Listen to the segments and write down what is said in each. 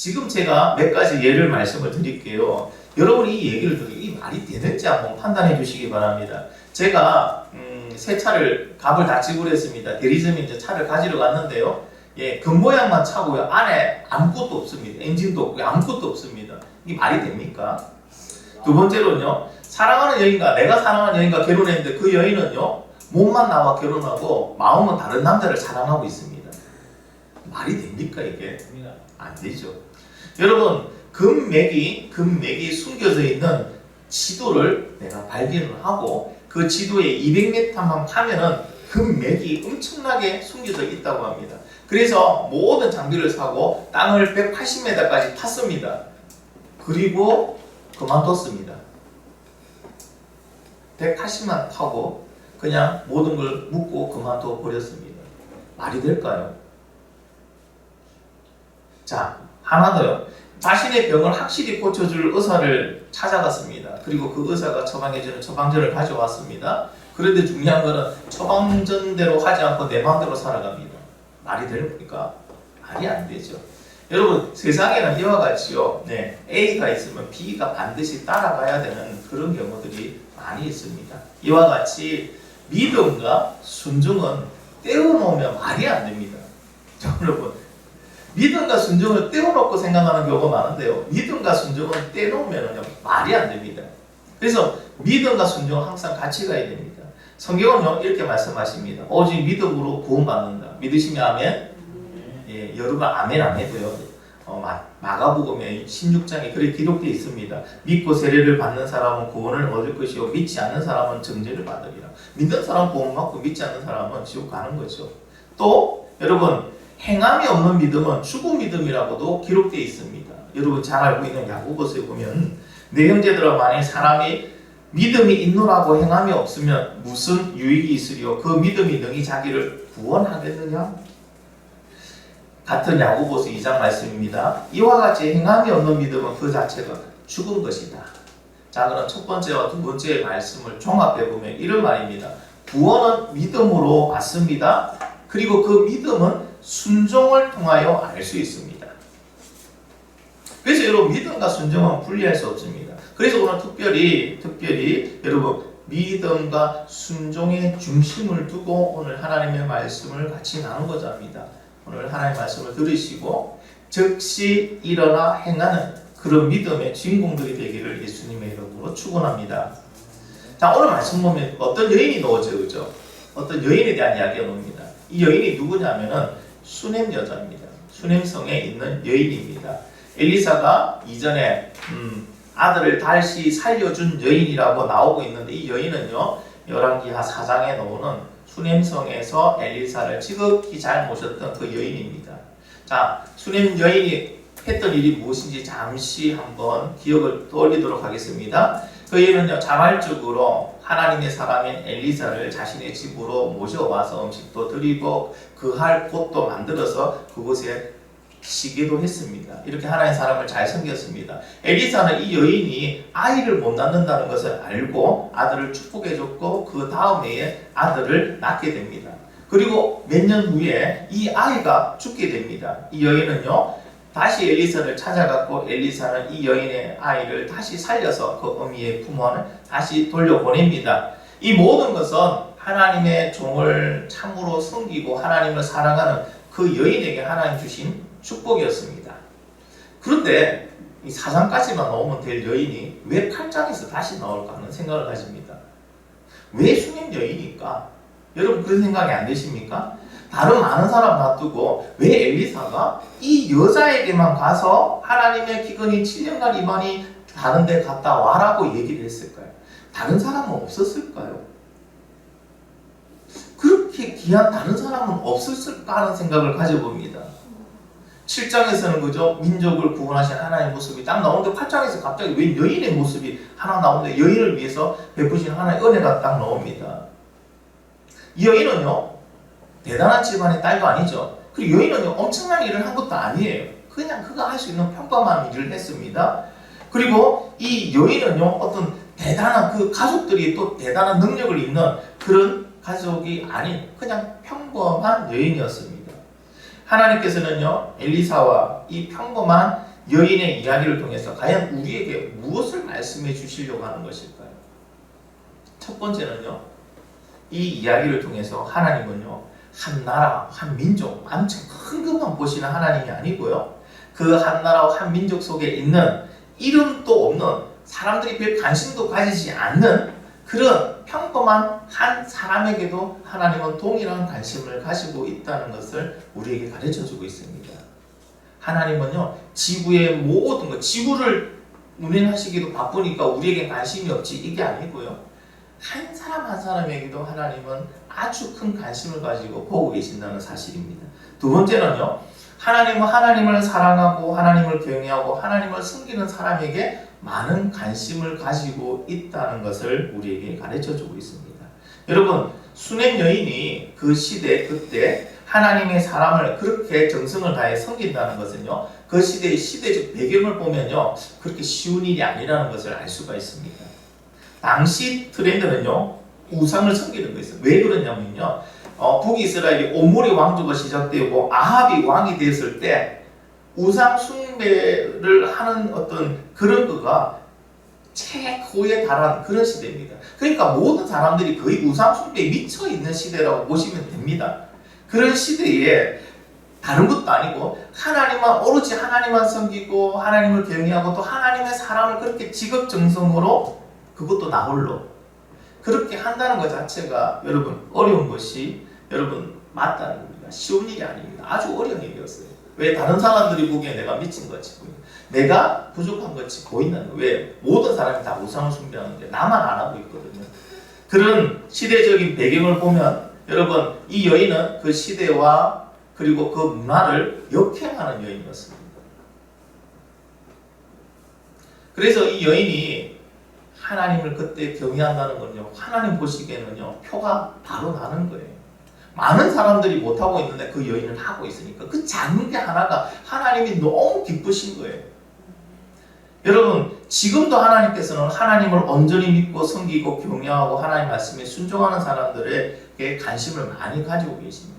지금 제가 몇 가지 예를 말씀을 드릴게요. 여러분이 이 얘기를 듣고 이 말이 되는지 한번 판단해 주시기 바랍니다. 제가 새 차를 값을 다 지불했습니다. 대리점에 이제 차를 가지러 갔는데요. 예, 겉모양만 차고요. 안에 아무것도 없습니다. 엔진도 없고 아무것도 없습니다. 이게 말이 됩니까? 두 번째로는요. 사랑하는 여인과 내가 사랑하는 여인과 결혼했는데 그 여인은요. 몸만 나와 결혼하고 마음은 다른 남자를 사랑하고 있습니다. 말이 됩니까 이게? 안 되죠. 여러분 금맥이 숨겨져 있는 지도를 내가 발견을 하고 그 지도에 200m만 파면은 금맥이 엄청나게 숨겨져 있다고 합니다. 그래서 모든 장비를 사고 땅을 180m까지 팠습니다. 그리고 그만뒀습니다. 180만 타고 그냥 모든 걸 묻고 그만둬 버렸습니다. 말이 될까요? 자, 하나 더요. 자신의 병을 확실히 고쳐줄 의사를 찾아갔습니다. 그리고 그 의사가 처방해주는 처방전을 가져왔습니다. 그런데 중요한 거는 처방전대로 하지 않고 내 마음대로 살아갑니다. 말이 됩니까? 말이 안 되죠. 여러분 세상에는 이와 같이요. 네, A가 있으면 B가 반드시 따라가야 되는 그런 경우들이 많이 있습니다. 이와 같이 믿음과 순종은 떼어놓으면 말이 안 됩니다. 자, 여러분 믿음과 순종을 떼어놓고 생각하는 경우가 많은데요. 믿음과 순종은 떼놓으면 말이 안 됩니다. 그래서 믿음과 순종은 항상 같이 가야 됩니다. 성경은요 이렇게 말씀하십니다. 오직 믿음으로 구원받는다. 믿으시면 아멘? 예, 여러분 아멘 안 해도요. 마가복음에 16장에 그렇게 기록되어 있습니다. 믿고 세례를 받는 사람은 구원을 얻을 것이요 믿지 않는 사람은 정죄를 받으리라. 믿는 사람은 구원받고 믿지 않는 사람은 지옥 가는 거죠. 또 여러분 행함이 없는 믿음은 죽은 믿음이라고도 기록되어 있습니다. 여러분 잘 알고 있는 야고보서에 보면 내 형제들아 만일 사람이 믿음이 있노라고 행함이 없으면 무슨 유익이 있으리요? 그 믿음이 능히 자기를 구원하겠느냐? 같은 야고보서 2장 말씀입니다. 이와 같이 행함이 없는 믿음은 그 자체가 죽은 것이다. 자, 그럼 첫 번째와 두 번째의 말씀을 종합해 보면 이런 말입니다. 구원은 믿음으로 받습니다. 그리고 그 믿음은 순종을 통하여 알 수 있습니다. 그래서 여러분 믿음과 순종은 분리할 수 없습니다. 그래서 오늘 특별히 여러분 믿음과 순종의 중심을 두고 오늘 하나님의 말씀을 같이 나누고자 합니다. 오늘 하나님의 말씀을 들으시고 즉시 일어나 행하는 그런 믿음의 주인공들이 되기를 예수님의 이름으로 축원합니다. 자, 오늘 말씀 보면 어떤 여인이 나오죠, 그죠? 어떤 여인에 대한 이야기가 나옵니다. 이 여인이 누구냐면은 수넴 여자입니다. 수넴성에 있는 여인입니다. 엘리사가 이전에 아들을 다시 살려준 여인이라고 나오고 있는데 이 여인은요 열왕기하 4장에 나오는 수넴성에서 엘리사를 지극히 잘 모셨던 그 여인입니다. 자, 수넴 여인이 했던 일이 무엇인지 잠시 한번 기억을 떠올리도록 하겠습니다. 그 여인은요 자발적으로 하나님의 사람인 엘리사를 자신의 집으로 모셔와서 음식도 드리고 그할 곳도 만들어서 그곳에 쉬기도 했습니다. 이렇게 하나님의 사람을 잘 섬겼습니다. 엘리사는 이 여인이 아이를 못 낳는다는 것을 알고 아들을 축복해줬고 그 다음 해에 아들을 낳게 됩니다. 그리고 몇 년 후에 이 아이가 죽게 됩니다. 이 여인은요 다시 엘리사를 찾아갔고 엘리사는 이 여인의 아이를 다시 살려서 그 어미의 품원을 다시 돌려보냅니다. 이 모든 것은 하나님의 종을 참으로 섬기고 하나님을 사랑하는 그 여인에게 하나님 주신 축복이었습니다. 그런데 이 4장까지만 나오면 될 여인이 왜 8장에서 다시 나올까 하는 생각을 가집니다. 왜 수넴 여인일까? 여러분 그런 생각이 안 되십니까? 다른 많은 사람 놔두고 왜 엘리사가 이 여자에게만 가서 하나님의 기근이 7년간 이만이 다른 데 갔다 와라고 얘기를 했을까요? 다른 사람은 없었을까요? 그렇게 귀한 다른 사람은 없었을까 하는 생각을 가져봅니다. 7장에서는 그죠? 민족을 구원하신 하나님의 모습이 딱 나오는데 8장에서 갑자기 왜 여인의 모습이 하나 나오는데 여인을 위해서 베푸신 하나의 은혜가 딱 나옵니다. 이 여인은요 대단한 집안의 딸도 아니죠. 그리고 여인은요 엄청난 일을 한 것도 아니에요. 그냥 그가 할 수 있는 평범한 일을 했습니다. 그리고 이 여인은요 어떤 대단한 그 가족들이 또 대단한 능력을 있는 그런 가족이 아닌 그냥 평범한 여인이었습니다. 하나님께서는요 엘리사와 이 평범한 여인의 이야기를 통해서 과연 우리에게 무엇을 말씀해 주시려고 하는 것일까요? 첫 번째는요, 이 이야기를 통해서 하나님은요, 한 나라, 한 민족, 엄청 큰 것만 보시는 하나님이 아니고요, 그 한 나라와 한 민족 속에 있는 이름도 없는, 사람들이 별 관심도 가지지 않는 그런 평범한 한 사람에게도 하나님은 동일한 관심을 가지고 있다는 것을 우리에게 가르쳐주고 있습니다. 하나님은요, 지구의 모든 것, 지구를 운행하시기도 바쁘니까 우리에게 관심이 없지, 이게 아니고요, 한 사람 한 사람에게도 하나님은 아주 큰 관심을 가지고 보고 계신다는 사실입니다. 두 번째는요, 하나님은 하나님을 사랑하고 하나님을 경외하고 하나님을 섬기는 사람에게 많은 관심을 가지고 있다는 것을 우리에게 가르쳐주고 있습니다. 여러분, 수넴 여인이 그 시대 그때 하나님의 사람을 그렇게 정성을 다해 섬긴다는 것은요, 그 시대의 시대적 배경을 보면요, 그렇게 쉬운 일이 아니라는 것을 알 수가 있습니다. 당시 트렌드는요, 우상을 섬기는 거였어요. 왜 그러냐면요, 북이스라엘이 오므리 왕조가 시작되고 아합이 왕이 되었을 때 우상 숭배를 하는 어떤 그런 거가 최고에 달한 그런 시대입니다. 그러니까 모든 사람들이 거의 우상 숭배에 미쳐 있는 시대라고 보시면 됩니다. 그런 시대에 다른 것도 아니고 하나님만 오로지 하나님만 섬기고 하나님을 경외하고 또 하나님의 사람을 그렇게 지극정성으로, 그것도 나 홀로 그렇게 한다는 것 자체가 여러분 어려운 것이 여러분 맞다는 겁니다. 쉬운 일이 아닙니다. 아주 어려운 일이었어요. 왜? 다른 사람들이 보기에 내가 미친 것이 보이고 내가 부족한 것이 보인다는 거예요. 왜? 모든 사람이 다 우상을 숭배하는데 나만 안 하고 있거든요. 그런 시대적인 배경을 보면 여러분, 이 여인은 그 시대와 그리고 그 문화를 역행하는 여인이었습니다. 그래서 이 여인이 하나님을 그때 경외한다는 건요, 하나님 보시기에는요, 표가 바로 나는 거예요. 많은 사람들이 못하고 있는데 그 여인은 하고 있으니까 그 작은 게 하나가 하나님이 너무 기쁘신 거예요. 여러분, 지금도 하나님께서는 하나님을 온전히 믿고 섬기고 경외하고 하나님 말씀에 순종하는 사람들에게 관심을 많이 가지고 계십니다.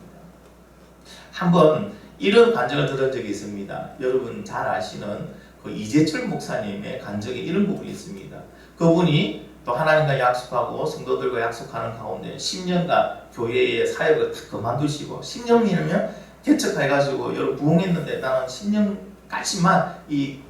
한번 이런 간증을 들은 적이 있습니다. 여러분 잘 아시는 그 이재철 목사님의 간증에 이런 부분이 있습니다. 그분이 또 하나님과 약속하고 성도들과 약속하는 가운데 10년간 교회의 사역을 다 그만두시고 10년이면 개척해가지고 여러분 부흥했는데 나는 10년까지만 이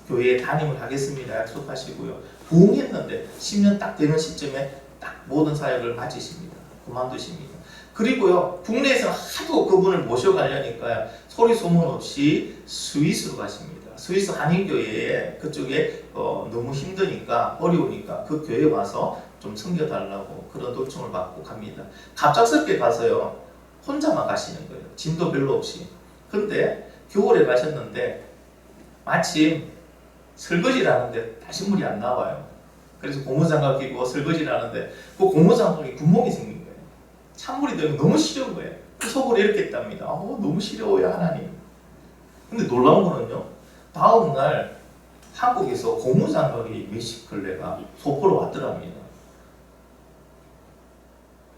교회에 담임을 하겠습니다 약속하시고요. 부흥했는데 10년 딱 되는 시점에 딱 모든 사역을 마치십니다. 그만두십니다. 그리고요, 국내에서 하도 그분을 모셔가려니까요, 소리 소문 없이 스위스로 가십니다. 스위스 한인교회에 그쪽에 너무 힘드니까 어려우니까 그 교회에 와서 좀 섬겨달라고 그런 도청을 받고 갑니다. 갑작스럽게 가서요, 혼자만 가시는 거예요. 짐도 별로 없이. 근데 겨울에 가셨는데 마침 설거지를 하는데 다시물이 안 나와요. 그래서 고무장갑 끼고 설거지를 하는데 그 고무장갑에 구멍이 생긴 거예요. 찬물이 되면 너무 시려운 거예요. 그 속으로 이렇게 했답니다. 너무 시려워요 하나님. 근데 놀라운 거는요, 다음날 한국에서 고무장갑이 몇십 걸레가 소포로 왔더랍니다.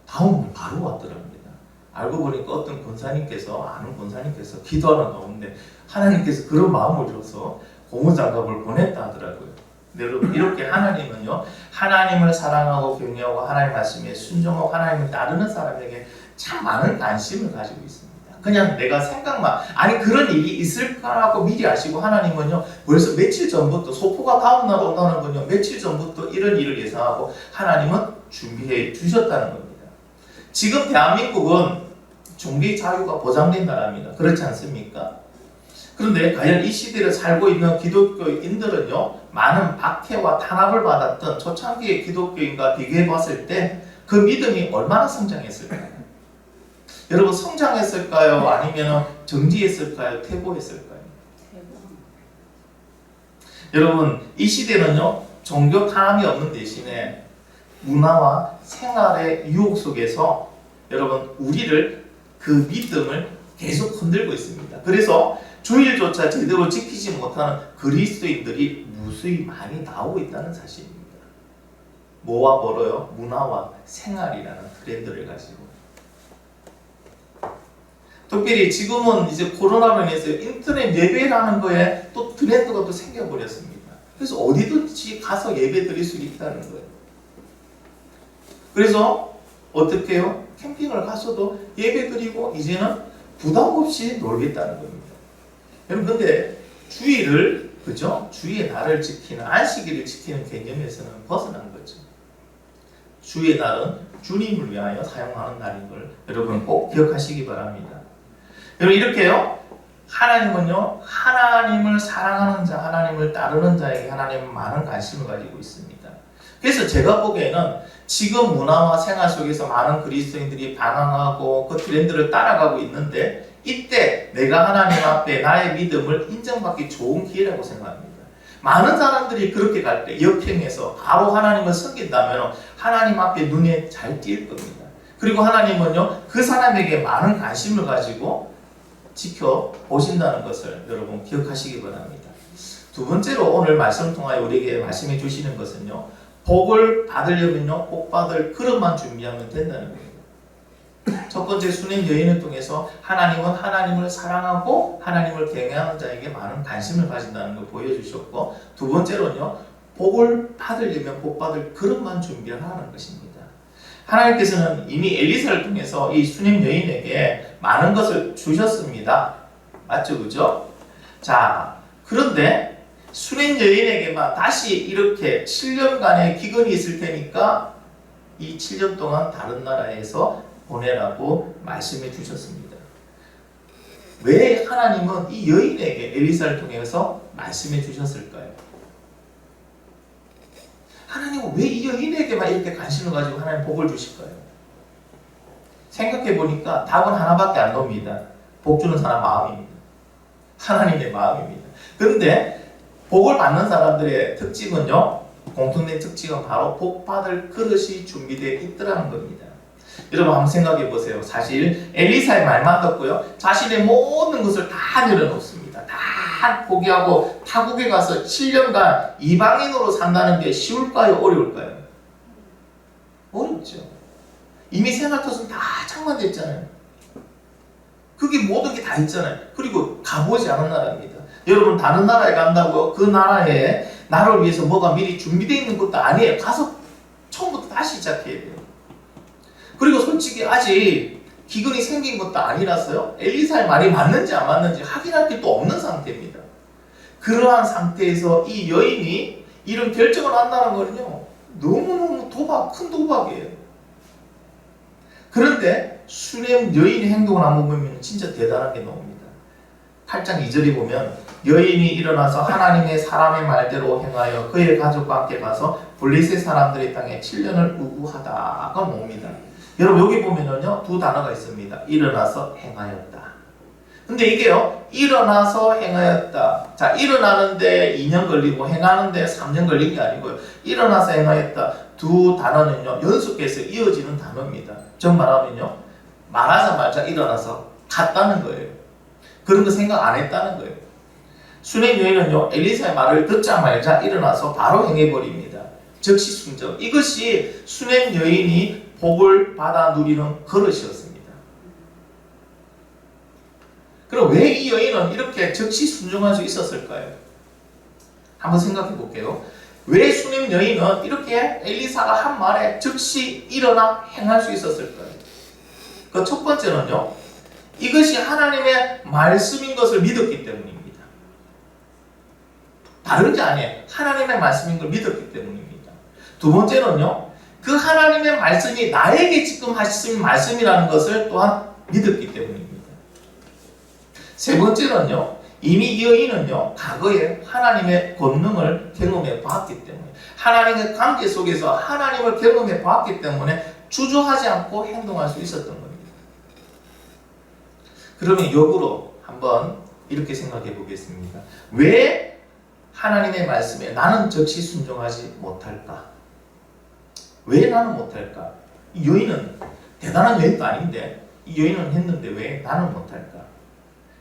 다음날 바로 왔더랍니다. 알고 보니까 어떤 권사님께서, 아는 권사님께서 기도하는 가운데 하나님께서 그런 마음을 줘서 고무장갑을 보냈다 하더라고요. 여러분, 이렇게 하나님은요, 하나님을 사랑하고 경외하고 하나님 말씀에 순종하고 하나님을 따르는 사람에게 참 많은 관심을 가지고 있습니다. 그냥 내가 생각만, 아니 그런 일이 있을까라고 미리 아시고 하나님은요, 벌써 며칠 전부터, 소포가 다음날 온다는 건요, 며칠 전부터 이런 일을 예상하고 하나님은 준비해 주셨다는 겁니다. 지금 대한민국은 종교 자유가 보장된 나라입니다. 그렇지 않습니까? 그런데 과연 이 시대를 살고 있는 기독교인들은요, 많은 박해와 탄압을 받았던 초창기의 기독교인과 비교해 봤을 때 그 믿음이 얼마나 성장했을까요? 여러분, 성장했을까요? 아니면 정지했을까요? 퇴보했을까요? 여러분, 이 시대는요, 종교 탄압이 없는 대신에 문화와 생활의 유혹 속에서 여러분, 우리를 그 믿음을 계속 흔들고 있습니다. 그래서 주일조차 제대로 지키지 못하는 그리스도인들이 무수히 많이 나오고 있다는 사실입니다. 뭐와 멀어요? 문화와 생활이라는 트렌드를 가지고. 특별히 지금은 이제 코로나로 인해서 인터넷 예배라는 거에 또 트렌드가 또 생겨버렸습니다. 그래서 어디든지 가서 예배 드릴 수 있다는 거예요. 그래서 어떻게 해요? 캠핑을 가서도 예배 드리고 이제는 부담 없이 놀겠다는 겁니다. 여러분 근데 주일을 그죠? 주의 날을 지키는 안식일을 지키는 개념에서는 벗어난 거죠. 주의 날은 주님을 위하여 사용하는 날인 걸 여러분 꼭 기억하시기 바랍니다. 여러분 이렇게요. 하나님은요. 하나님을 사랑하는 자, 하나님을 따르는 자에게 하나님은 많은 관심을 가지고 있습니다. 그래서 제가 보기에는 지금 문화와 생활 속에서 많은 그리스도인들이 반항하고 그 트렌드를 따라가고 있는데 이때 내가 하나님 앞에 나의 믿음을 인정받기 좋은 기회라고 생각합니다. 많은 사람들이 그렇게 갈 때 역행해서 바로 하나님을 섬긴다면 하나님 앞에 눈에 잘 띌 겁니다. 그리고 하나님은요 그 사람에게 많은 관심을 가지고 지켜보신다는 것을 여러분 기억하시기 바랍니다. 두 번째로 오늘 말씀을 통하여 우리에게 말씀해 주시는 것은요 복을 받으려면요 복 받을 그릇만 준비하면 된다는 거예요. 첫 번째 수냄 여인을 통해서 하나님은 하나님을 사랑하고 하나님을 경외하는 자에게 많은 관심을 가진다는 걸 보여주셨고 두 번째로는요 복을 받으려면 복 받을 그릇만 준비하라는 것입니다. 하나님께서는 이미 엘리사를 통해서 이 수냄 여인에게 많은 것을 주셨습니다. 맞죠? 그죠? 자, 그런데 수냄 여인에게만 다시 이렇게 7년간의 기근이 있을 테니까 이 7년 동안 다른 나라에서 보내라고 말씀해 주셨습니다. 왜 하나님은 이 여인에게 엘리사를 통해서 말씀해 주셨을까요? 하나님은 왜 이 여인에게만 이렇게 관심을 가지고 하나님 복을 주실까요? 생각해 보니까 답은 하나밖에 안 나옵니다. 복 주는 사람 마음입니다. 하나님의 마음입니다. 그런데 복을 받는 사람들의 특징은요, 공통된 특징은 바로 복 받을 그릇이 준비되어 있더라는 겁니다. 여러분 한번 생각해 보세요. 사실 엘리사의 말만 듣고요, 자신의 모든 것을 다 내려놓습니다. 다 포기하고 타국에 가서 7년간 이방인으로 산다는 게 쉬울까요? 어려울까요? 어렵죠. 이미 생활터는 다 창만됐잖아요. 그게 모든 게 다 있잖아요. 그리고 가보지 않은 나라입니다. 여러분 다른 나라에 간다고요? 그 나라에 나를 위해서 뭐가 미리 준비되어 있는 것도 아니에요. 가서 처음부터 다시 시작해야 돼요. 그리고 솔직히 아직 기근이 생긴 것도 아니라서요. 엘리사의 말이 맞는지 안 맞는지 확인할 게 또 없는 상태입니다. 그러한 상태에서 이 여인이 이런 결정을 한다는 거는요. 너무너무 큰 도박이에요. 그런데 수냄 여인의 행동을 한번 보면 진짜 대단한 게 나옵니다. 8장 2절에 보면 여인이 일어나서 하나님의 사람의 말대로 행하여 그의 가족과 함께 가서 블레셋 사람들의 땅에 7년을 우구하다가 나옵니다. 여러분 여기 보면은요 두 단어가 있습니다. 일어나서 행하였다. 근데 이게요 일어나서 행하였다. 자, 일어나는데 2년 걸리고 행하는데 3년 걸린 게 아니고요. 일어나서 행하였다. 두 단어는요 연속해서 이어지는 단어입니다. 즉 말하면요 말하자마자 일어나서 갔다는 거예요. 그런 거 생각 안 했다는 거예요. 수냄 여인은요 엘리사의 말을 듣자 말자 일어나서 바로 행해버립니다. 즉시 순종. 이것이 수냄 여인이 복을 받아 누리는 그릇이었습니다. 그럼 왜 이 여인은 이렇게 즉시 순종할 수 있었을까요? 한번 생각해 볼게요. 왜 수냄 여인은 이렇게 엘리사가 한 말에 즉시 일어나 행할 수 있었을까요? 그 첫 번째는요, 이것이 하나님의 말씀인 것을 믿었기 때문입니다. 다른 게 아니에요. 하나님의 말씀인 걸 믿었기 때문입니다. 두 번째는요, 그 하나님의 말씀이 나에게 지금 하신 말씀이라는 것을 또한 믿었기 때문입니다. 세 번째는요, 이미 이 여인은요, 과거에 하나님의 권능을 경험해 봤기 때문에, 하나님의 관계 속에서 하나님을 경험해 봤기 때문에 주저하지 않고 행동할 수 있었던 겁니다. 그러면 역으로 한번 이렇게 생각해 보겠습니다. 왜 하나님의 말씀에 나는 즉시 순종하지 못할까? 왜 나는 못할까? 이 여인은 대단한 여인도 아닌데 이 여인은 했는데 왜 나는 못할까?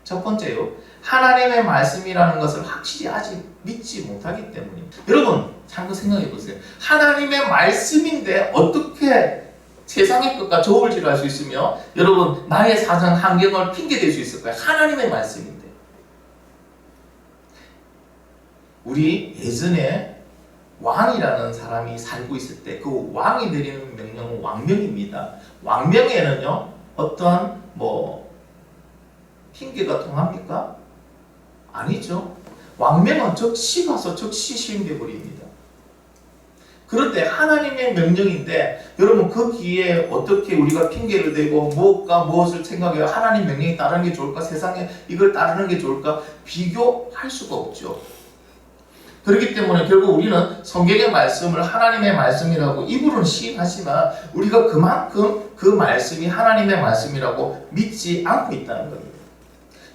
첫 번째요, 하나님의 말씀이라는 것을 확실히 아직 믿지 못하기 때문입니다. 여러분 한번 생각해 보세요. 하나님의 말씀인데 어떻게 세상의 것과 저울질할 수 있으며 여러분 나의 사정 환경을 핑계댈 수 있을 거예요. 하나님의 말씀인데. 우리 예전에 왕이라는 사람이 살고 있을 때 그 왕이 내리는 명령은 왕명입니다. 왕명에는요 어떠한 핑계가 통합니까? 아니죠. 왕명은 즉시 가서 즉시 시행돼 버립니다. 그런데 하나님의 명령인데 여러분 거기에 어떻게 우리가 핑계를 대고 무엇을 생각해요? 하나님 명령에 따르는 게 좋을까? 세상에 이걸 따르는 게 좋을까? 비교할 수가 없죠. 그렇기 때문에 결국 우리는 성경의 말씀을 하나님의 말씀이라고 입으로는 시인하지만 우리가 그만큼 그 말씀이 하나님의 말씀이라고 믿지 않고 있다는 겁니다.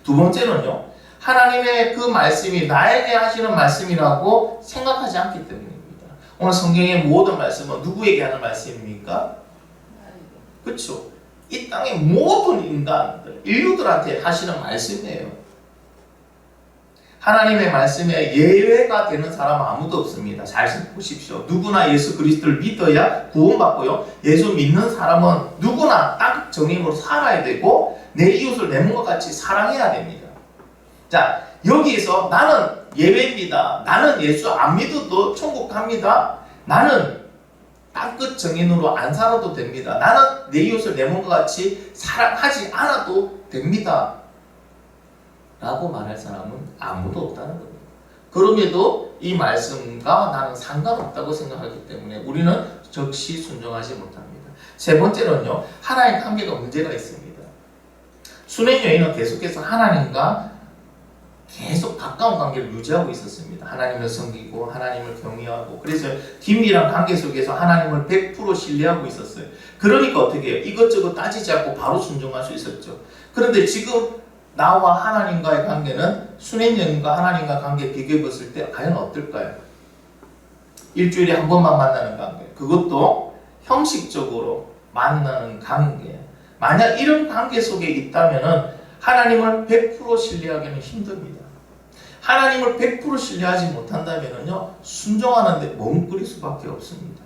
두 번째는요, 하나님의 그 말씀이 나에게 하시는 말씀이라고 생각하지 않기 때문입니다. 오늘 성경의 모든 말씀은 누구에게 하는 말씀입니까? 그렇죠. 이 땅의 모든 인간들, 인류들한테 하시는 말씀이에요. 하나님의 말씀에 예외가 되는 사람은 아무도 없습니다. 잘 보십시오. 누구나 예수 그리스도를 믿어야 구원받고요. 예수 믿는 사람은 누구나 딱 정의로 살아야 되고 내 이웃을 내 몸과 같이 사랑해야 됩니다. 자, 여기서 나는 예외입니다. 나는 예수 안 믿어도 천국 갑니다. 나는 땅끝 정인으로 안 살아도 됩니다. 나는 내 이웃을 내 몸과 같이 사랑하지 않아도 됩니다. 라고 말할 사람은 아무도 없다는 겁니다. 그럼에도 이 말씀과 나는 상관없다고 생각하기 때문에 우리는 즉시 순종하지 못합니다. 세 번째는요, 하나의 관계가 문제가 있습니다. 수낸 여인은 계속해서 하나님과 계속 가까운 관계를 유지하고 있었습니다. 하나님을 섬기고 하나님을 경외하고 그래서 긴밀한 관계 속에서 하나님을 100% 신뢰하고 있었어요. 그러니까 어떻게 해요? 이것저것 따지지 않고 바로 순종할 수 있었죠. 그런데 지금 나와 하나님과의 관계는 수낸 여인과 하나님과 관계 비교해 봤을 때 과연 어떨까요? 일주일에 한 번만 만나는 관계, 그것도 형식적으로 만나는 관계. 만약 이런 관계 속에 있다면 하나님을 100% 신뢰하기는 힘듭니다. 하나님을 100% 신뢰하지 못한다면요, 순종하는데 머뭇거릴 수밖에 없습니다.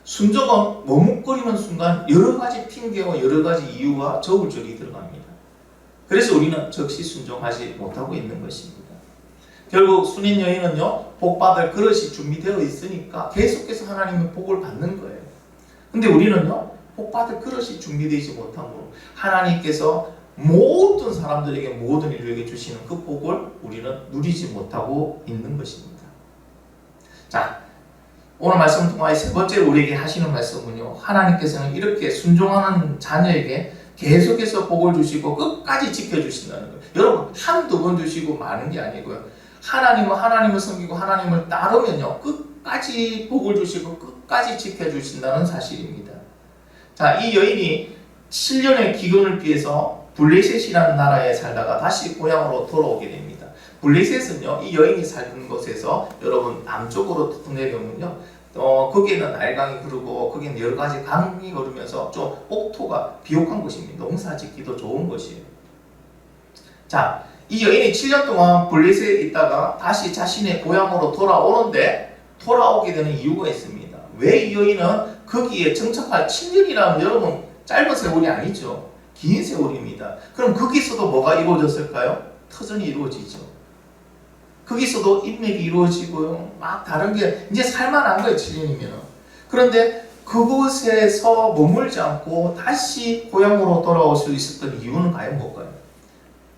순종은 머뭇거리는 순간 여러 가지 핑계와 여러 가지 이유와 저울질이 들어갑니다. 그래서 우리는 즉시 순종하지 못하고 있는 것입니다. 결국 수낸 여인은요, 복받을 그릇이 준비되어 있으니까 계속해서 하나님의 복을 받는 거예요. 근데 우리는요, 복받을 그릇이 준비되지 못함으로 하나님께서 모든 사람들에게 모든 인류에게 주시는 그 복을 우리는 누리지 못하고 있는 것입니다. 자, 오늘 말씀을 통하여 세 번째로 우리에게 하시는 말씀은요, 하나님께서는 이렇게 순종하는 자녀에게 계속해서 복을 주시고 끝까지 지켜주신다는 거예요. 여러분, 한두 번 주시고 마는 게 아니고요. 하나님을 섬기고 하나님을 따르면요, 끝까지 복을 주시고 끝까지 지켜주신다는 사실입니다. 자, 이 여인이 7년의 기근을 피해서 블레셋이라는 나라에 살다가 다시 고향으로 돌아오게 됩니다. 블레셋은요, 이 여인이 살던 곳에서 여러분 남쪽으로 내려오면요, 거기에는 나일강이 흐르고 거기는 여러 가지 강이 흐르면서 좀 옥토가 비옥한 곳입니다. 농사 짓기도 좋은 곳이에요. 자, 이 여인이 7년 동안 블레셋에 있다가 다시 자신의 고향으로 돌아오는데 돌아오게 되는 이유가 있습니다. 왜 이 여인은 거기에 정착할 7년이라면 여러분 짧은 세월이 아니죠. 긴 세월입니다. 그럼 거기서도 뭐가 이루어졌을까요? 터전이 이루어지죠. 거기서도 인맥이 이루어지고요. 막 다른 게 이제 살만한 거예요. 7년이면. 그런데 그곳에서 머물지 않고 다시 고향으로 돌아올 수 있었던 이유는 과연 뭘까요?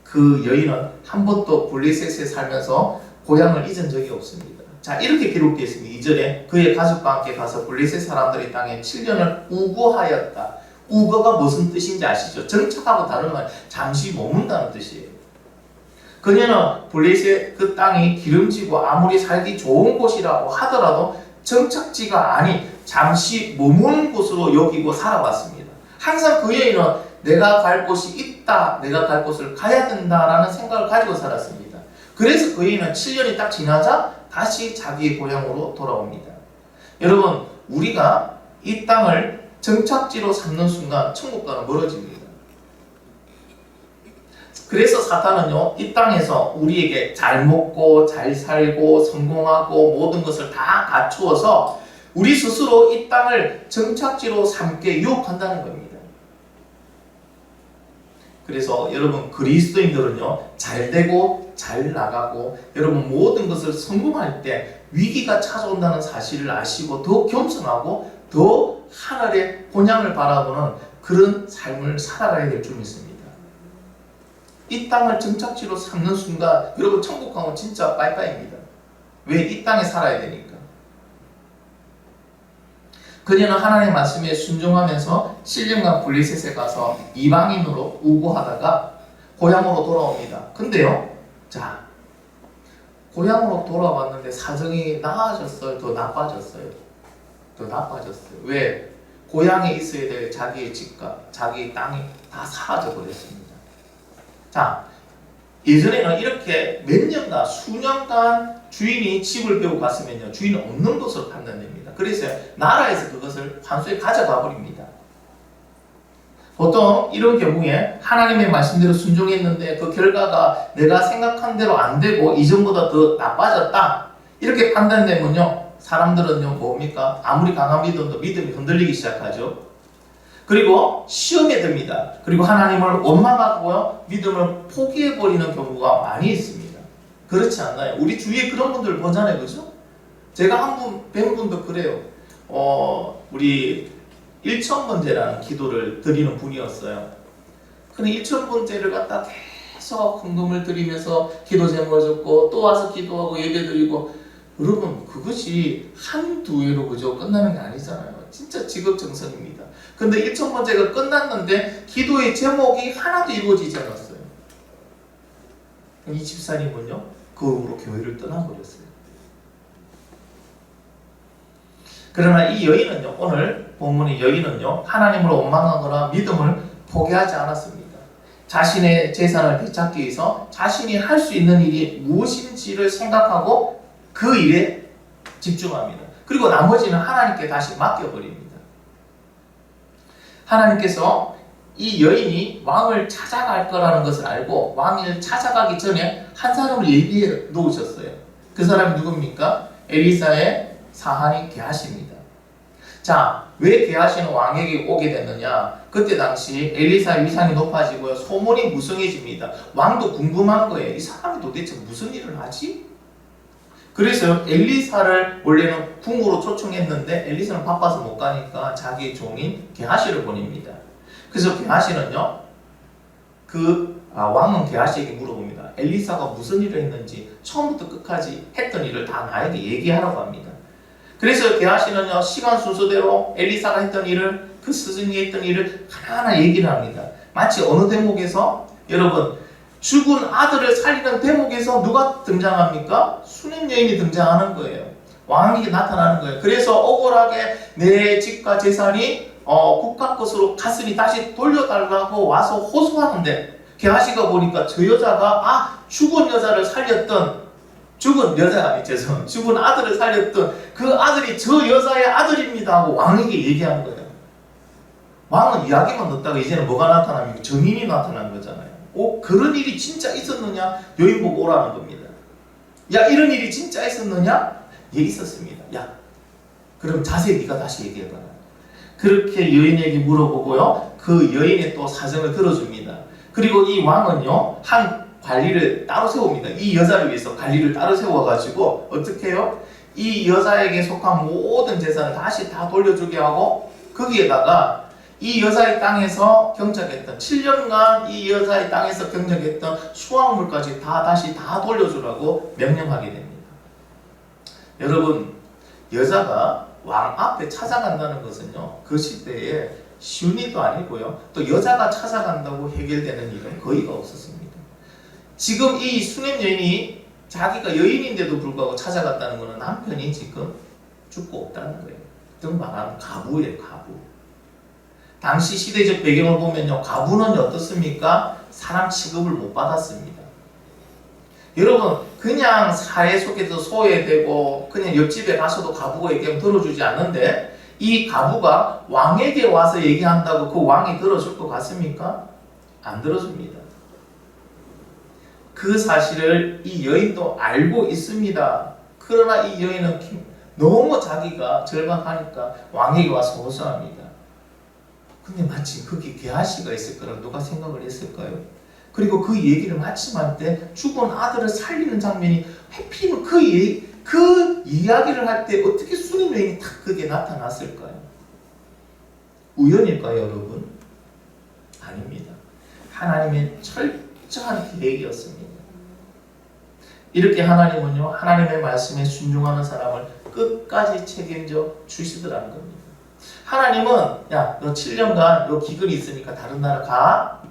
그 여인은 한 번도 블레셋에 살면서 고향을 잊은 적이 없습니다. 자, 이렇게 기록되어 있습니다. 2절에 그의 가족과 함께 가서 블레셋 사람들의 땅에 7년을 우거하였다. 우거가 무슨 뜻인지 아시죠? 정착하고 다른 말, 잠시 머문다는 뜻이에요. 그녀는 블레셋 그 땅이 기름지고 아무리 살기 좋은 곳이라고 하더라도 정착지가 아닌 잠시 머무는 곳으로 여기고 살아왔습니다. 항상 그 여인은 내가 갈 곳이 있다, 내가 갈 곳을 가야 된다라는 생각을 가지고 살았습니다. 그래서 그 여인은 7년이 딱 지나자 다시 자기의 고향으로 돌아옵니다. 여러분, 우리가 이 땅을 정착지로 삼는 순간 천국과는 멀어집니다. 그래서 사탄은요, 이 땅에서 우리에게 잘 먹고 잘 살고 성공하고 모든 것을 다 갖추어서 우리 스스로 이 땅을 정착지로 삼게 유혹한다는 겁니다. 그래서 여러분 그리스도인들은요 잘 되고 잘 나가고 여러분 모든 것을 성공할 때 위기가 찾아온다는 사실을 아시고 더 겸손하고 더 하늘의 본향을 바라보는 그런 삶을 살아가야 될 줄 믿습니다. 이 땅을 정착지로 삼는 순간 여러분 천국 가면 진짜 빠이빠이입니다. 왜? 이 땅에 살아야 되니까. 그녀는 하나님의 말씀에 순종하면서 7년간 블레셋에 가서 이방인으로 우고하다가 고향으로 돌아옵니다. 근데요, 자, 고향으로 돌아왔는데 사정이 나아졌어요? 더 나빠졌어요? 더 나빠졌어요. 왜? 고향에 있어야 될 자기의 집과 자기의 땅이 다 사라져 버렸습니다. 자, 예전에는 이렇게 몇 년간, 수년간 주인이 집을 배우고 갔으면요, 주인은 없는 것으로 판단됩니다. 그래서 나라에서 그것을 환수에 가져가 버립니다. 보통 이런 경우에 하나님의 말씀대로 순종했는데 그 결과가 내가 생각한 대로 안 되고 이전보다 더 나빠졌다, 이렇게 판단되면요, 사람들은요 뭡니까? 아무리 강한 믿음도 믿음이 흔들리기 시작하죠. 그리고 시험에 듭니다. 그리고 하나님을 원망하고요, 믿음을 포기해버리는 경우가 많이 있습니다. 그렇지 않나요? 우리 주위에 그런 분들 보잖아요, 그죠? 제가 한 분, 뵌 분도 그래요. 우리 일천번제라는 기도를 드리는 분이었어요. 근데 일천번제를 갖다 계속 헌금을 드리면서 기도 제목을 적고 또 와서 기도하고 예배 드리고, 여러분 그것이 한두 회로 그저 끝나는 게 아니잖아요. 진짜 직업정성입니다. 근데 일천번제가 끝났는데 기도의 제목이 하나도 이루어지지 않았어요. 이 집사님은요 그 후로 교회를 떠나버렸어요. 그러나 이 여인은요, 오늘 본문의 여인은요 하나님을 원망하거나 믿음을 포기하지 않았습니다. 자신의 재산을 되찾기 위해서 자신이 할 수 있는 일이 무엇인지를 생각하고 그 일에 집중합니다. 그리고 나머지는 하나님께 다시 맡겨버립니다. 하나님께서 이 여인이 왕을 찾아갈 거라는 것을 알고 왕을 찾아가기 전에 한 사람을 예비해 놓으셨어요. 그 사람이 누굽니까? 엘리사의 사한이 게하시입니다. 자, 왜 게하시는 왕에게 오게 됐느냐? 그때 당시 엘리사의 위상이 높아지고요, 소문이 무성해집니다. 왕도 궁금한 거예요. 이 사람이 도대체 무슨 일을 하지? 그래서 엘리사를 원래는 궁으로 초청했는데 엘리사는 바빠서 못 가니까 자기의 종인 게하시를 보냅니다. 그래서 게하시는요, 왕은 게하시에게 물어봅니다. 엘리사가 무슨 일을 했는지 처음부터 끝까지 했던 일을 다 나에게 얘기하라고 합니다. 그래서 게하시는요, 시간 순서대로 엘리사가 했던 일을, 그 스승이 했던 일을 하나하나 얘기를 합니다. 마치 어느 대목에서, 여러분, 죽은 아들을 살리는 대목에서 누가 등장합니까? 수냄 여인이 등장하는 거예요. 왕에게 나타나는 거예요. 그래서 억울하게 내 집과 재산이 국가 것으로 갔으니 다시 돌려달라고 와서 호소하는데, 게하시가 보니까 저 여자가 죽은 여자를 살렸던, 죽은 아들을 살렸던 그 아들이 저 여자의 아들입니다 하고 왕에게 얘기한 거예요. 왕은 이야기만 듣다가 이제는 뭐가 나타납니까? 증인이 나타난 거잖아요. 그런 일이 진짜 있었느냐? 여인 보고 오라는 겁니다. 야, 이런 일이 진짜 있었느냐? 예, 있었습니다. 야, 그럼 자세히 네가 다시 얘기해봐라. 그렇게 여인에게 물어보고요, 그 여인의 또 사정을 들어줍니다. 그리고 이 왕은요, 한 관리를 따로 세웁니다. 이 여자를 위해서 관리를 따로 세워가지고 어떻게 해요? 이 여자에게 속한 모든 재산을 다시 다 돌려주게 하고, 거기에다가 이 여자의 땅에서 경작했던 7년간 이 여자의 땅에서 경작했던 수확물까지 다시 돌려주라고 명령하게 됩니다. 여러분, 여자가 왕 앞에 찾아간다는 것은요, 그 시대에 쉬운 일도 아니고요, 또 여자가 찾아간다고 해결되는 일은 거의가 없었습니다. 지금 이 수냄 여인이 자기가 여인인데도 불구하고 찾아갔다는 것은 남편이 지금 죽고 없다는 거예요. 등 말하면 가부예요, 가부. 당시 시대적 배경을 보면요, 가부는 어떻습니까? 사람 취급을 못 받았습니다. 여러분, 그냥 사회 속에서 소외되고 그냥 옆집에 가서도 가부가 얘기하면 들어주지 않는데, 이 가부가 왕에게 와서 얘기한다고 그 왕이 들어줄 것 같습니까? 안 들어줍니다. 그 사실을 이 여인도 알고 있습니다. 그러나 이 여인은 너무 자기가 절박하니까 왕에게 와서 호소합니다. 근데 마치 거기 게하시가 있을 거라고 누가 생각을 했을까요? 그리고 그 얘기를 마침 할 때 죽은 아들을 살리는 장면이 해피는 그 이야기를 할 때 어떻게 수님 여인이 딱 그게 나타났을까요? 우연일까요, 여러분? 아닙니다. 하나님의 철저한 계획이었습니다. 이렇게 하나님은요, 하나님의 말씀에 순종하는 사람을 끝까지 책임져 주시더라는 겁니다. 하나님은 야, 너 7년간 너 기근이 있으니까 다른 나라 가.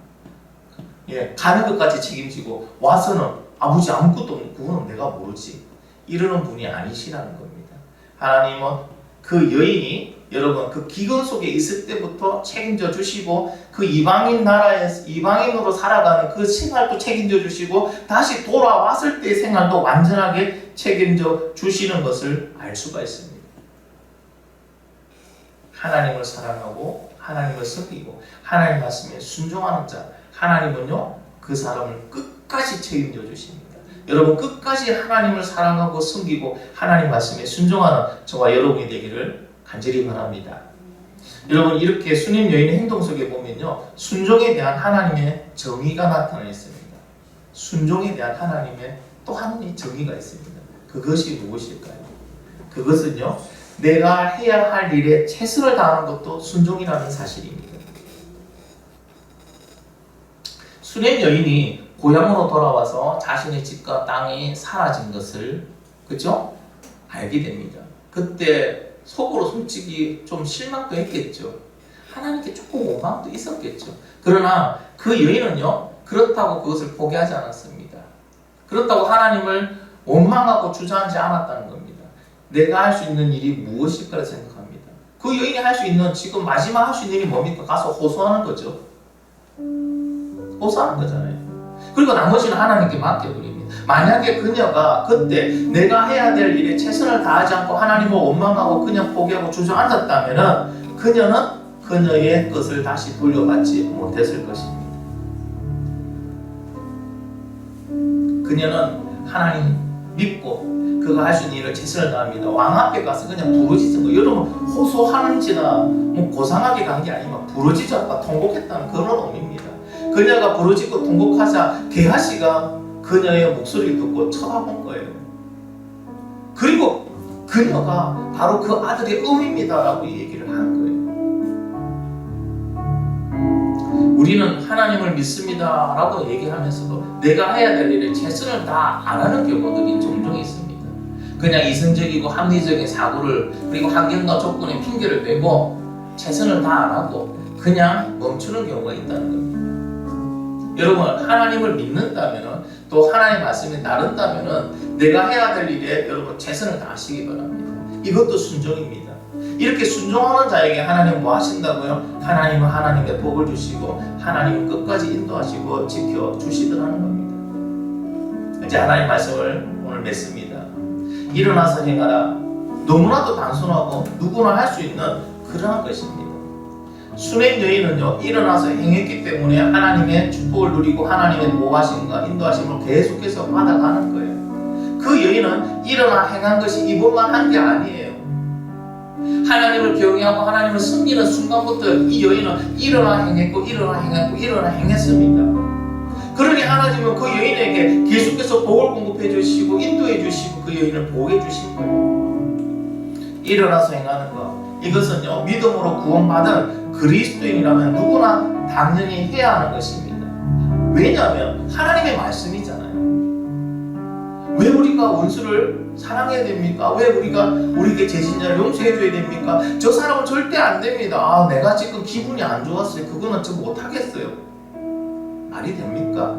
가는 것까지 책임지고 와서는 아버지 아무것도 없는 그거는 내가 모르지. 이러는 분이 아니시라는 겁니다. 하나님은 그 여인이 여러분 그 기근 속에 있을 때부터 책임져 주시고 그 이방인 나라에서 이방인으로 살아가는 그 생활도 책임져 주시고 다시 돌아왔을 때의 생활도 완전하게 책임져 주시는 것을 알 수가 있습니다. 하나님을 사랑하고 하나님을 섬기고 하나님 말씀에 순종하는 자, 하나님은요 그 사람을 끝까지 책임져 주십니다. 여러분 끝까지 하나님을 사랑하고 섬기고 하나님 말씀에 순종하는 저와 여러분이 되기를 간절히 바랍니다. 여러분 이렇게 수님 여인의 행동 속에 보면요 순종에 대한 하나님의 정의가 나타나 있습니다. 순종에 대한 하나님의 또 하나의 정의가 있습니다. 그것이 무엇일까요? 그것은요 내가 해야 할 일에 최선을 다하는 것도 순종이라는 사실입니다. 수렘 여인이 고향으로 돌아와서 자신의 집과 땅이 사라진 것을 그죠? 알게 됩니다. 그때 속으로 솔직히 좀 실망도 했겠죠. 하나님께 조금 원망도 있었겠죠. 그러나 그 여인은요 그렇다고 그것을 포기하지 않았습니다. 그렇다고 하나님을 원망하고 주저하지 않았다는 겁니다. 내가 할 수 있는 일이 무엇일까 생각합니다. 그 여인이 할 수 있는 지금 마지막 할 수 있는 일이 뭡니까? 가서 호소하는 거죠. 호소하는 거잖아요. 그리고 나머지는 하나님께 맡겨버립니다. 만약에 그녀가 그때 내가 해야 될 일에 최선을 다하지 않고 하나님을 원망하고 그냥 포기하고 주저앉았다면 그녀는 그녀의 것을 다시 돌려받지 못했을 것입니다. 그녀는 하나님 믿고 그가 할 수 있는 일을 최선을 다합니다. 왕 앞에 가서 그냥 부르짖은 거. 여러분 호소하는지나 뭐 고상하게 간 게 아니면 부르짖었다 통곡했다는 그런 의미입니다. 그녀가 부르짖고 통곡하자 게하시가 그녀의 목소리를 듣고 쳐다본 거예요. 그리고 그녀가 바로 그 아들의 음입니다라고 얘기를 한 거예요. 우리는 하나님을 믿습니다라고 얘기하면서도 내가 해야 될 일에 최선을 다 안 하는 경우들이 종종 있습니다. 그냥 이성적이고 합리적인 사고를 그리고 환경과 조건에 핑계를 대고 최선을 다 안 하고 그냥 멈추는 경우가 있다는 겁니다. 여러분 하나님을 믿는다면 또 하나님 말씀에 나른다면 내가 해야 될 일에 여러분 최선을 다하시기 바랍니다. 이것도 순종입니다. 이렇게 순종하는 자에게 하나님 뭐 하신다고요? 하나님은 하나님의 복을 주시고 하나님은 끝까지 인도하시고 지켜주시더라는 겁니다. 이제 하나님 말씀을 오늘 맺습니다. 일어나서 행하라. 너무나도 단순하고 누구나 할 수 있는 그러한 것입니다. 수렘 여인은요 일어나서 행했기 때문에 하나님의 축복을 누리고 하나님의 보호하심과 인도하심을 계속해서 받아가는 거예요. 그 여인은 일어나 행한 것이 이번만 한 게 아니에요. 하나님을 경외하고 하나님을 섬기는 순간부터 이 여인은 일어나 행했고 일어나 행했고 일어나 행했습니다. 그러니 하나님은 그 여인에게 계속해서 복을 공급해 주시고 인도해 주시고 그 여인을 보호해 주신 거예요. 일어나서 행하는 것 이것은요 믿음으로 구원받은 그리스도인이라면 누구나 당연히 해야 하는 것입니다. 왜냐하면 하나님의 말씀이잖아요. 왜 우리가 원수를 사랑해야 됩니까? 왜 우리가 우리에게 죄진자를 용서해줘야 됩니까? 저 사람은 절대 안 됩니다. 내가 지금 기분이 안 좋았어요. 그거는 저 못하겠어요. 말이 됩니까?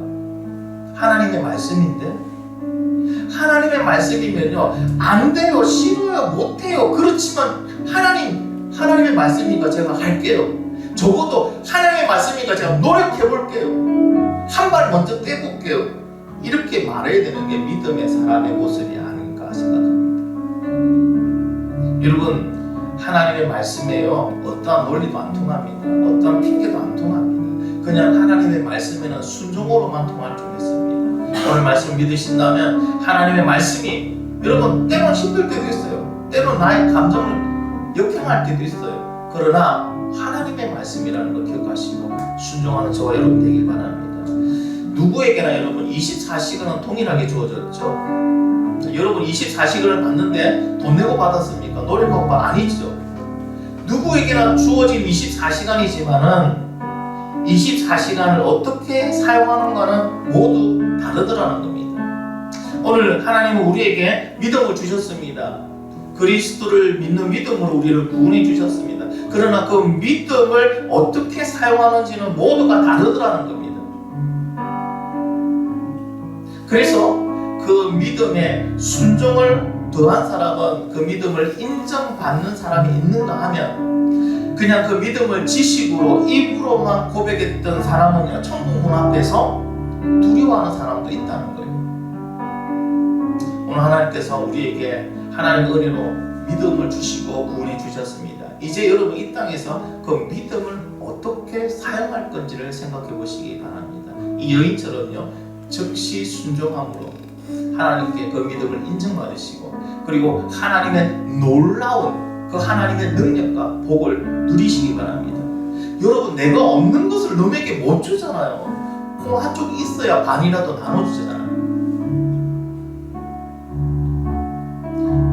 하나님의 말씀인데 하나님의 말씀이면요 안 돼요, 싫어요, 못해요. 그렇지만 하나님의 말씀이니까 제가 할게요. 적어도 하나님의 말씀이니까 제가 노력해볼게요. 한 발 먼저 떼볼게요. 이렇게 말해야 되는 게 믿음의 사람의 모습이 아닌가 생각합니다. 여러분 하나님의 말씀에요 어떠한 논리도 안 통합니다. 어떠한 핑계도 안 통합니다. 그냥 하나님의 말씀에는 순종으로만 통할 줄 믿습니다. 오늘 말씀 믿으신다면 하나님의 말씀이 여러분 때론 힘들 때도 있어요. 때로는 나의 감정을 역행할 때도 있어요. 그러나 하나님의 말씀이라는 걸 기억하시고 순종하는 저와 여러분 되길 바랍니다. 누구에게나 여러분 24시간은 동일하게 주어졌죠. 여러분 24시간을 받는데 돈 내고 받았습니까? 노력하고 아니죠. 누구에게나 주어진 24시간이지만은 24시간을 어떻게 사용하는가는 모두 다르더라는 겁니다. 오늘 하나님은 우리에게 믿음을 주셨습니다. 그리스도를 믿는 믿음으로 우리를 구원해 주셨습니다. 그러나 그 믿음을 어떻게 사용하는지는 모두가 다르더라는 겁니다. 그래서 그 믿음에 순종을 더한 사람은 그 믿음을 인정받는 사람이 있는가 하면 그냥 그 믿음을 지식으로 입으로만 고백했던 사람은요, 천국 문 앞에서 두려워하는 사람도 있다는 거예요. 오늘 하나님께서 우리에게 하나님의 은혜로 믿음을 주시고 구원해 주셨습니다. 이제 여러분 이 땅에서 그 믿음을 어떻게 사용할 건지를 생각해 보시기 바랍니다. 이 여인처럼요, 즉시 순종함으로 하나님께 그 믿음을 인정받으시고 그리고 하나님의 놀라운 그 하나님의 능력과 복을 누리시기 바랍니다. 여러분, 내가 없는 것을 너에게 못 주잖아요. 콩 한쪽이 있어야 반이라도 나눠주잖아요.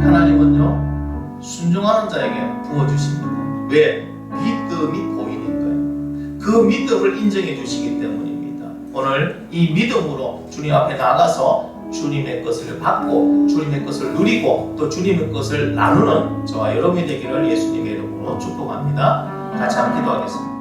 하나님은요, 순종하는 자에게 부어주십니다. 왜? 믿음이 보이는 거예요. 그 믿음을 인정해 주시기 때문입니다. 오늘 이 믿음으로 주님 앞에 나가서 주님의 것을 받고 주님의 것을 누리고 또 주님의 것을 나누는 저와 여러분이 되기를 예수님의 이름으로 축복합니다. 같이 한번 기도하겠습니다.